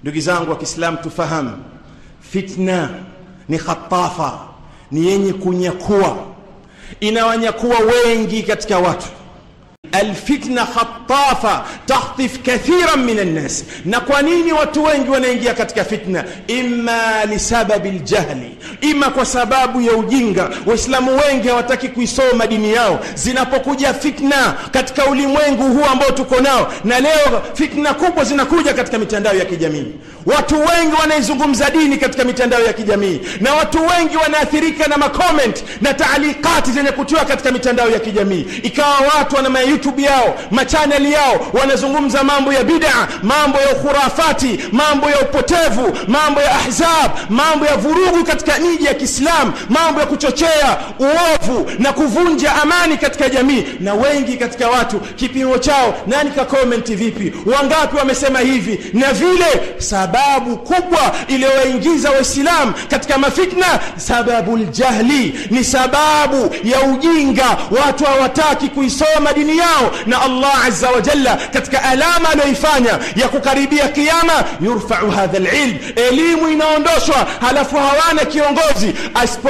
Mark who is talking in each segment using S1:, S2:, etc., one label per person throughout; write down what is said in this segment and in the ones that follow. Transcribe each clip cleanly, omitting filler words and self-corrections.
S1: Ndugu zangu wa Kiislamu, tufahamu fitna ni khatafa, ni yenye kunyakua, inawanyakua wengi katika watu. Alfitna khatafa takhtif kathiran min an-nas. Na kwa nini watu wengi wanaingia katika fitna? Imma lisababi aljahli, ima kwa sababu ya ujinga. Waislamu wengi hawataki kuisoma dini yao. Zinapokuja fitna katika ulimwengu huu ambao tuko nao, na leo fitna kubwa zinakuja katika mitandao ya kijamii. Watu wengi wanaizungumza dini katika mitandao ya kijamii, na watu wengi wanaathirika na makomment na taalikati zenye kutiwa katika mitandao ya kijamii. Ikawa watu wana YouTube yao, machaneli yao, wanazungumza mambo ya bid'a, mambo ya khurafati, mambo ya upotevu, mambo ya ahzab, mambo ya vurugu katika miji ya Kiislamu, mambo ya kuchochea uovu na kuvunja amani katika jamii. Na wengi katika watu kipimo chao, nani ka comment vipi, wangapi wamesema hivi na vile. Sababu kubwa iliyoingiza Waislamu katika mafitna, sababu aljahli, ni sababu ya ujinga. Watu hawataki kuisoma dini yao, na Allah azza wa jalla katika alama anayoifanya ya kukaribia kiyama, yurfa'u hadha alilm, elimu inaondoshwa, halafu hawana kiongozi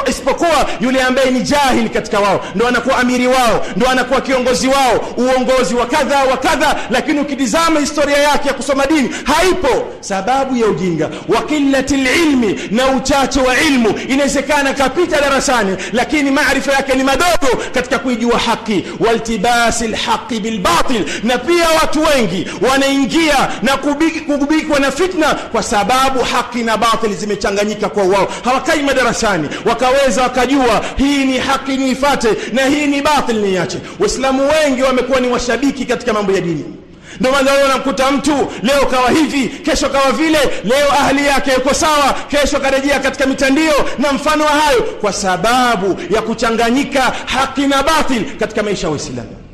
S1: isipokuwa yule ambaye ni jahil katika wao, ndo anakuwa amiri wao, ndo anakuwa kiongozi wao, uongozi wa kadha wa kadha. Lakini ukitizama historia yake ya kusoma dini haipo. Sababu ya ujinga wa qillatil ilmi, na uchache wa ilmu. Inawezekana kapita darasani lakini maarifa yake ni madogo katika kuijua haki, waltibasil haqi bil batil. Na pia watu wengi wanaingia na kugubikwa na fitna kwa sababu haki na batil zimechanganyika kwa wao. Hawakai madarasani wakaweza wakajua hii ni haki niifuate na hii ni batil niache. Waislamu wengi wamekuwa ni washabiki katika mambo ya dini. Ndio maana unamkuta mtu leo kawa hivi, kesho kawa vile, leo ahli yake yuko sawa, kesho karejea katika mitandio na mfano wa hayo, kwa sababu ya kuchanganyika haki na batil katika maisha ya Uislamu.